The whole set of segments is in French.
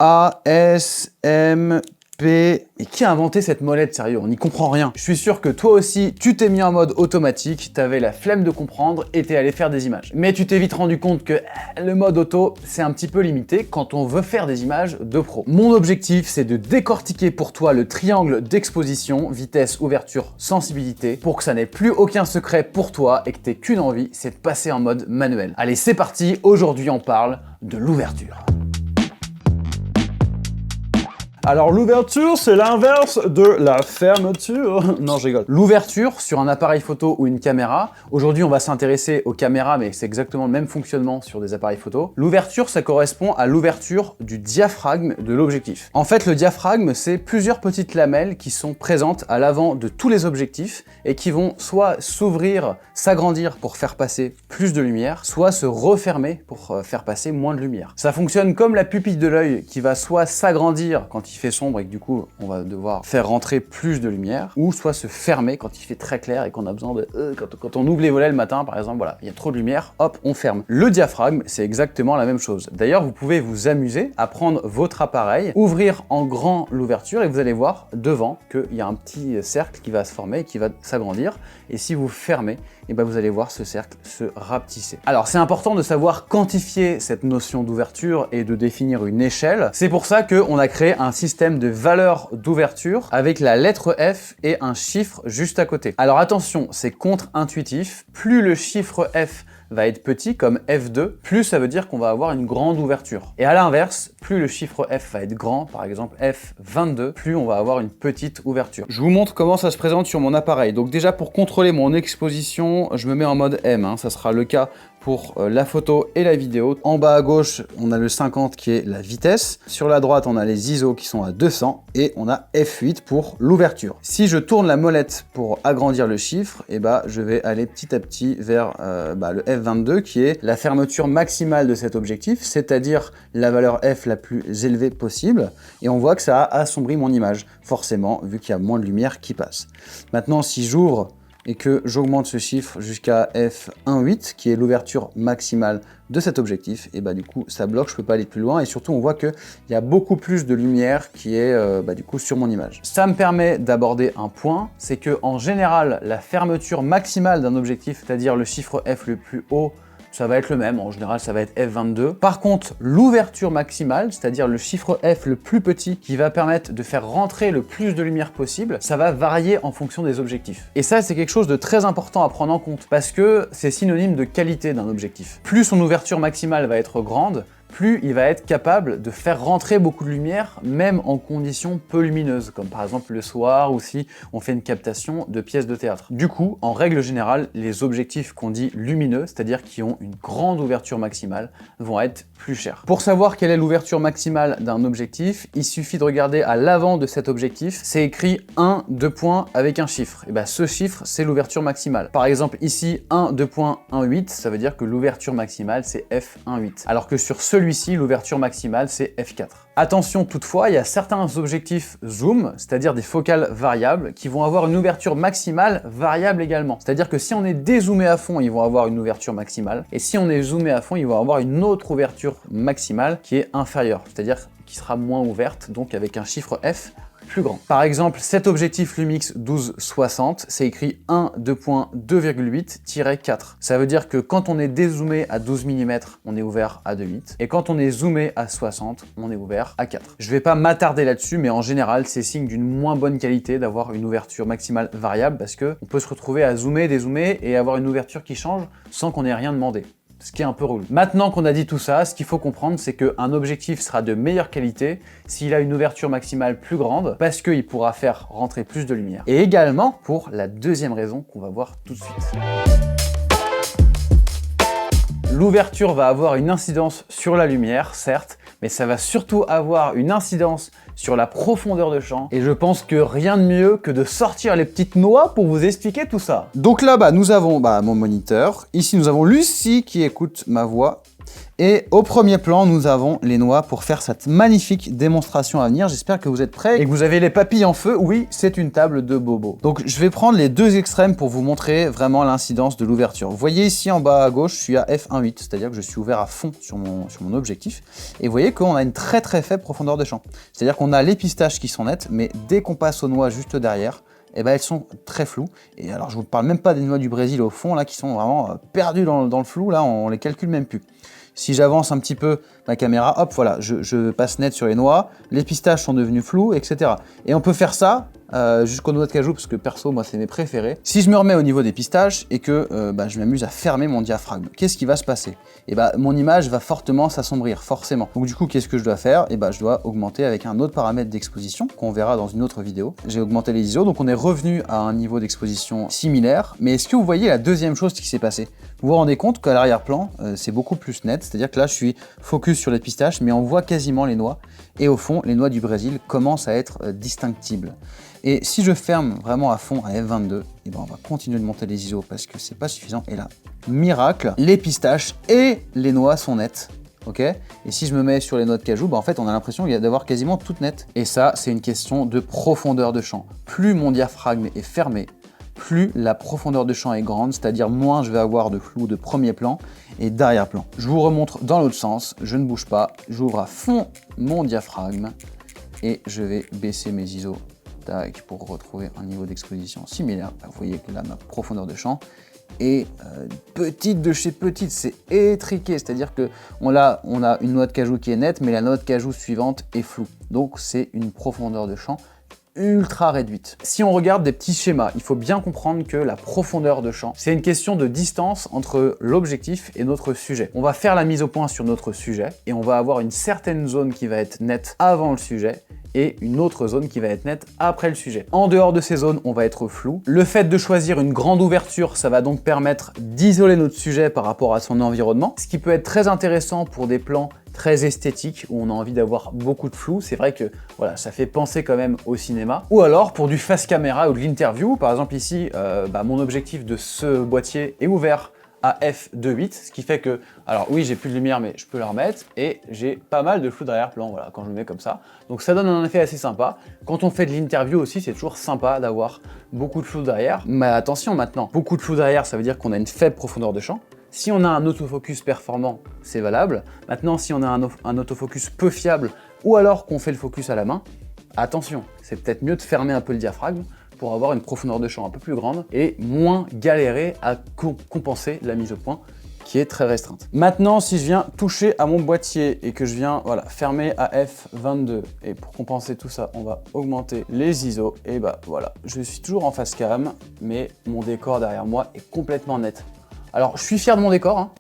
ASMP. Et qui a inventé cette molette, sérieux? On n'y comprend rien. Je suis sûr que toi aussi, tu t'es mis en mode automatique, t'avais la flemme de comprendre et t'es allé faire des images. Mais tu t'es vite rendu compte que le mode auto, c'est un petit peu limité quand on veut faire des images de pro. Mon objectif, c'est de décortiquer pour toi le triangle d'exposition, vitesse, ouverture, sensibilité, pour que ça n'ait plus aucun secret pour toi et que t'aies qu'une envie, c'est de passer en mode manuel. Allez, c'est parti, aujourd'hui on parle de l'ouverture. Alors l'ouverture, c'est l'inverse de la fermeture. Non, je rigole. L'ouverture sur un appareil photo ou une caméra, aujourd'hui on va s'intéresser aux caméras, mais c'est exactement le même fonctionnement sur des appareils photo. L'ouverture, ça correspond à l'ouverture du diaphragme de l'objectif. En fait, le diaphragme, c'est plusieurs petites lamelles qui sont présentes à l'avant de tous les objectifs et qui vont soit s'ouvrir, s'agrandir pour faire passer plus de lumière, soit se refermer pour faire passer moins de lumière. Ça fonctionne comme la pupille de l'œil qui va soit s'agrandir quand il fait sombre et que du coup on va devoir faire rentrer plus de lumière, ou soit se fermer quand il fait très clair et qu'on a besoin de... quand on ouvre les volets le matin par exemple, voilà, il y a trop de lumière, hop, on ferme. Le diaphragme, c'est exactement la même chose. D'ailleurs, vous pouvez vous amuser à prendre votre appareil, ouvrir en grand l'ouverture et vous allez voir devant qu'il y a un petit cercle qui va se former et qui va s'agrandir, et si vous fermez, et ben vous allez voir ce cercle se rapetisser. Alors c'est important de savoir quantifier cette notion d'ouverture et de définir une échelle. C'est pour ça qu'on a créé un système de valeurs d'ouverture avec la lettre F et un chiffre juste à côté. Alors attention, c'est contre-intuitif. Plus le chiffre F va être petit, comme F2, plus ça veut dire qu'on va avoir une grande ouverture. Et à l'inverse, plus le chiffre F va être grand, par exemple F22, plus on va avoir une petite ouverture. Je vous montre comment ça se présente sur mon appareil. Donc déjà, pour contrôler mon exposition, je me mets en mode M, hein. Ça sera le cas pour la photo et la vidéo. En bas à gauche, on a le 50 qui est la vitesse. Sur la droite, on a les ISO qui sont à 200 et on a F8 pour l'ouverture. Si je tourne la molette pour agrandir le chiffre, et bah, je vais aller petit à petit vers le F22 qui est la fermeture maximale de cet objectif, c'est-à-dire la valeur F la plus élevée possible. Et on voit que ça a assombri mon image, forcément, vu qu'il y a moins de lumière qui passe. Maintenant, si j'ouvre et que j'augmente ce chiffre jusqu'à F1.8, qui est l'ouverture maximale de cet objectif, et bah du coup ça bloque, je peux pas aller plus loin, et surtout on voit qu'il y a beaucoup plus de lumière qui est du coup sur mon image. Ça me permet d'aborder un point, c'est que en général la fermeture maximale d'un objectif, c'est-à-dire le chiffre F le plus haut, ça va être le même, en général ça va être F22. Par contre, l'ouverture maximale, c'est-à-dire le chiffre F le plus petit qui va permettre de faire rentrer le plus de lumière possible, ça va varier en fonction des objectifs. Et ça, c'est quelque chose de très important à prendre en compte parce que c'est synonyme de qualité d'un objectif. Plus son ouverture maximale va être grande, plus il va être capable de faire rentrer beaucoup de lumière, même en conditions peu lumineuses, comme par exemple le soir ou si on fait une captation de pièces de théâtre. Du coup, en règle générale, les objectifs qu'on dit lumineux, c'est-à-dire qui ont une grande ouverture maximale, vont être plus chers. Pour savoir quelle est l'ouverture maximale d'un objectif, il suffit de regarder à l'avant de cet objectif, c'est écrit 1, 2 points avec un chiffre. Et bien ce chiffre, c'est l'ouverture maximale. Par exemple ici, 1, 2.18, ça veut dire que l'ouverture maximale, c'est F1.8. Alors que sur celui-ci, l'ouverture maximale, c'est F4. Attention toutefois, il y a certains objectifs zoom, c'est-à-dire des focales variables, qui vont avoir une ouverture maximale variable également. C'est-à-dire que si on est dézoomé à fond, ils vont avoir une ouverture maximale, et si on est zoomé à fond, ils vont avoir une autre ouverture maximale qui est inférieure, c'est-à-dire qui sera moins ouverte, donc avec un chiffre F plus grand. Par exemple, cet objectif Lumix 1260, c'est écrit 1, 2.2,8-4. Ça veut dire que quand on est dézoomé à 12 mm, on est ouvert à 2.8, et quand on est zoomé à 60, on est ouvert à 4. Je vais pas m'attarder là-dessus, mais en général, c'est signe d'une moins bonne qualité d'avoir une ouverture maximale variable parce que on peut se retrouver à zoomer, dézoomer et avoir une ouverture qui change sans qu'on ait rien demandé. Ce qui est un peu relou. Maintenant qu'on a dit tout ça, ce qu'il faut comprendre, c'est qu'un objectif sera de meilleure qualité s'il a une ouverture maximale plus grande, parce qu'il pourra faire rentrer plus de lumière. Et également pour la deuxième raison qu'on va voir tout de suite. L'ouverture va avoir une incidence sur la lumière, certes, mais ça va surtout avoir une incidence sur la profondeur de champ, et je pense que rien de mieux que de sortir les petites noix pour vous expliquer tout ça. Donc là, nous avons mon moniteur, ici nous avons Lucie qui écoute ma voix, Et au premier plan, nous avons les noix pour faire cette magnifique démonstration à venir. J'espère que vous êtes prêts et que vous avez les papilles en feu. Oui, c'est une table de bobo. Donc je vais prendre les deux extrêmes pour vous montrer vraiment l'incidence de l'ouverture. Vous voyez ici en bas à gauche, je suis à f1.8, c'est-à-dire que je suis ouvert à fond sur mon objectif. Et vous voyez qu'on a une très faible profondeur de champ. C'est-à-dire qu'on a les pistaches qui sont nettes, mais dès qu'on passe aux noix juste derrière, eh ben, elles sont très floues. Et alors je vous parle même pas des noix du Brésil au fond, là, qui sont vraiment perdues dans le flou, là, on les calcule même plus. Si j'avance un petit peu ma caméra, hop, voilà, je passe net sur les noix, les pistaches sont devenues floues, etc. Et on peut faire ça jusqu'aux noix de cajou, parce que perso, moi, c'est mes préférés. Si je me remets au niveau des pistaches et que je m'amuse à fermer mon diaphragme, qu'est-ce qui va se passer? Et mon image va fortement s'assombrir, forcément. Donc du coup, qu'est-ce que je dois faire? Je dois augmenter avec un autre paramètre d'exposition, qu'on verra dans une autre vidéo. J'ai augmenté les ISO, donc on est revenu à un niveau d'exposition similaire. Mais est-ce que vous voyez la deuxième chose qui s'est passée? Vous vous rendez compte qu'à l'arrière-plan, c'est beaucoup plus net, c'est-à-dire que là, je suis focus sur les pistaches, mais on voit quasiment les noix. Et au fond, les noix du Brésil commencent à être distinctibles. Et si je ferme vraiment à fond à F22, on va continuer de monter les ISO parce que c'est pas suffisant. Et là, miracle, les pistaches et les noix sont nettes. Ok? Et si je me mets sur les noix de cajou, en fait, on a l'impression d'avoir quasiment toutes nettes. Et ça, c'est une question de profondeur de champ. Plus mon diaphragme est fermé, plus la profondeur de champ est grande, c'est-à-dire moins je vais avoir de flou de premier plan et d'arrière-plan. Je vous remontre dans l'autre sens, je ne bouge pas, j'ouvre à fond mon diaphragme et je vais baisser mes ISO pour retrouver un niveau d'exposition similaire. Vous voyez que là, ma profondeur de champ est petite de chez petite, c'est étriqué, c'est-à-dire que on a une noix de cajou qui est nette, mais la noix de cajou suivante est floue. Donc c'est une profondeur de champ ultra réduite. Si on regarde des petits schémas, il faut bien comprendre que la profondeur de champ, c'est une question de distance entre l'objectif et notre sujet. On va faire la mise au point sur notre sujet et on va avoir une certaine zone qui va être nette avant le sujet et une autre zone qui va être nette après le sujet. En dehors de ces zones, on va être flou. Le fait de choisir une grande ouverture, ça va donc permettre d'isoler notre sujet par rapport à son environnement, ce qui peut être très intéressant pour des plans très esthétiques où on a envie d'avoir beaucoup de flou. C'est vrai que voilà, ça fait penser quand même au cinéma. Ou alors pour du face caméra ou de l'interview, par exemple ici, mon objectif de ce boîtier est ouvert à f2.8, ce qui fait que, alors oui, j'ai plus de lumière, mais je peux la remettre, et j'ai pas mal de flou d'arrière-plan, voilà, quand je le mets comme ça. Donc ça donne un effet assez sympa. Quand on fait de l'interview aussi, c'est toujours sympa d'avoir beaucoup de flou derrière. Mais attention maintenant, beaucoup de flou derrière, ça veut dire qu'on a une faible profondeur de champ. Si on a un autofocus performant, c'est valable. Maintenant, si on a un autofocus peu fiable, ou alors qu'on fait le focus à la main, attention, c'est peut-être mieux de fermer un peu le diaphragme pour avoir une profondeur de champ un peu plus grande et moins galérer à compenser la mise au point qui est très restreinte. Maintenant, si je viens toucher à mon boîtier et que je viens fermer à f22, et pour compenser tout ça, on va augmenter les ISO, et voilà, je suis toujours en face cam, mais mon décor derrière moi est complètement net. Alors, je suis fier de mon décor, hein.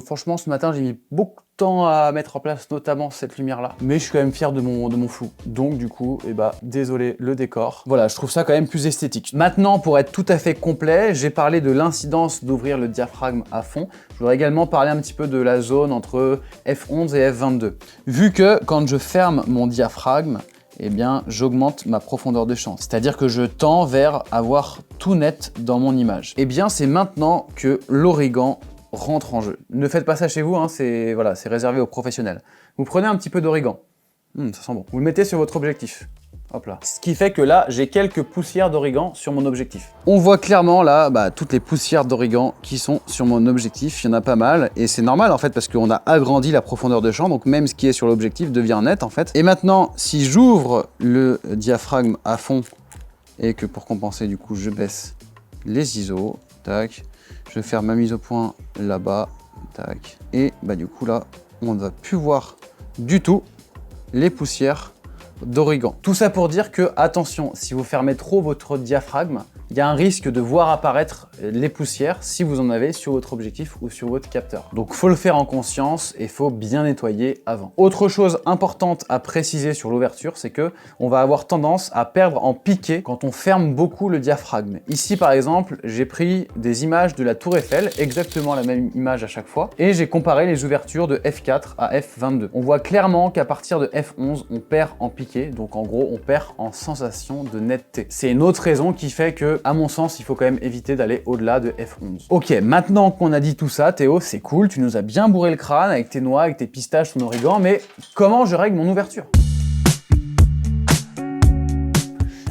Franchement, ce matin, j'ai mis beaucoup de temps à mettre en place, notamment cette lumière-là. Mais je suis quand même fier de mon flou. Donc, du coup, désolé, le décor. Voilà, je trouve ça quand même plus esthétique. Maintenant, pour être tout à fait complet, j'ai parlé de l'incidence d'ouvrir le diaphragme à fond. Je voudrais également parler un petit peu de la zone entre F11 et F22. Vu que quand je ferme mon diaphragme, j'augmente ma profondeur de champ. C'est-à-dire que je tends vers avoir tout net dans mon image. C'est maintenant que l'origan rentre en jeu. Ne faites pas ça chez vous, hein, c'est réservé aux professionnels. Vous prenez un petit peu d'origan. Ça sent bon. Vous le mettez sur votre objectif. Hop là. Ce qui fait que là, j'ai quelques poussières d'origan sur mon objectif. On voit clairement là, toutes les poussières d'origan qui sont sur mon objectif. Il y en a pas mal et c'est normal en fait parce qu'on a agrandi la profondeur de champ. Donc même ce qui est sur l'objectif devient net en fait. Et maintenant, si j'ouvre le diaphragme à fond et que pour compenser du coup, je baisse les ISO, tac, je vais faire ma mise au point là-bas, tac. Et du coup là, on ne va plus voir du tout les poussières d'origan. Tout ça pour dire que, attention, si vous fermez trop votre diaphragme, il y a un risque de voir apparaître les poussières si vous en avez sur votre objectif ou sur votre capteur. Donc faut le faire en conscience et faut bien nettoyer avant. Autre chose importante à préciser sur l'ouverture, c'est que on va avoir tendance à perdre en piqué quand on ferme beaucoup le diaphragme. Ici par exemple, j'ai pris des images de la Tour Eiffel, exactement la même image à chaque fois, et j'ai comparé les ouvertures de F4 à F22. On voit clairement qu'à partir de F11, on perd en piqué, donc en gros on perd en sensation de netteté. C'est une autre raison qui fait que que, à mon sens, il faut quand même éviter d'aller au-delà de F11. Ok, maintenant qu'on a dit tout ça, Théo, c'est cool, tu nous as bien bourré le crâne avec tes noix, avec tes pistaches, ton origan, mais comment je règle mon ouverture?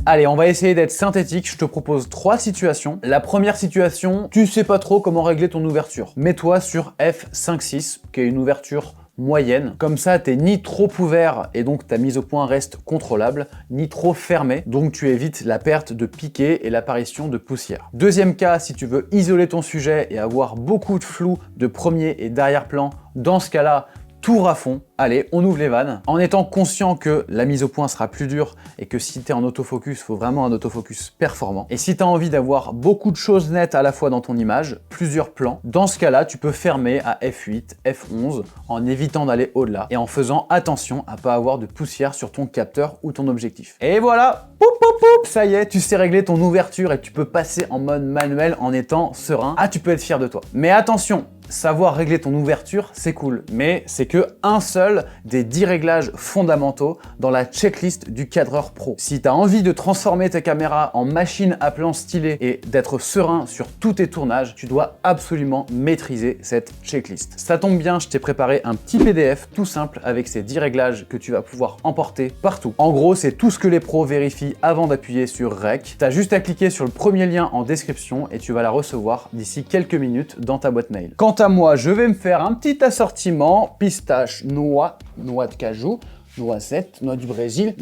Allez, on va essayer d'être synthétique, je te propose 3 situations. La première situation, tu sais pas trop comment régler ton ouverture. Mets-toi sur F5-6, qui est une ouverture moyenne. Comme ça, t'es ni trop ouvert et donc ta mise au point reste contrôlable, ni trop fermé, donc tu évites la perte de piqué et l'apparition de poussière. Deuxième cas, si tu veux isoler ton sujet et avoir beaucoup de flou de premier et d'arrière-plan, dans ce cas-là, tour à fond, allez, on ouvre les vannes, en étant conscient que la mise au point sera plus dure et que si tu es en autofocus, il faut vraiment un autofocus performant. Et si tu as envie d'avoir beaucoup de choses nettes à la fois dans ton image, plusieurs plans, dans ce cas-là, tu peux fermer à F8, F11 en évitant d'aller au-delà et en faisant attention à pas avoir de poussière sur ton capteur ou ton objectif. Et voilà, poup, poup, poup, ça y est, tu sais régler ton ouverture et tu peux passer en mode manuel en étant serein. Ah, tu peux être fier de toi. Mais attention, savoir régler ton ouverture, c'est cool, mais c'est que un seul des 10 réglages fondamentaux dans la checklist du cadreur pro. Si tu as envie de transformer ta caméra en machine à plan stylée et d'être serein sur tous tes tournages, tu dois absolument maîtriser cette checklist. Ça tombe bien, je t'ai préparé un petit PDF tout simple avec ces 10 réglages que tu vas pouvoir emporter partout. En gros, c'est tout ce que les pros vérifient avant d'appuyer sur Rec. Tu as juste à cliquer sur le premier lien en description et tu vas la recevoir d'ici quelques minutes dans ta boîte mail. Quant à moi, je vais me faire un petit assortiment pistache, noix de cajou, noisette, noix du Brésil.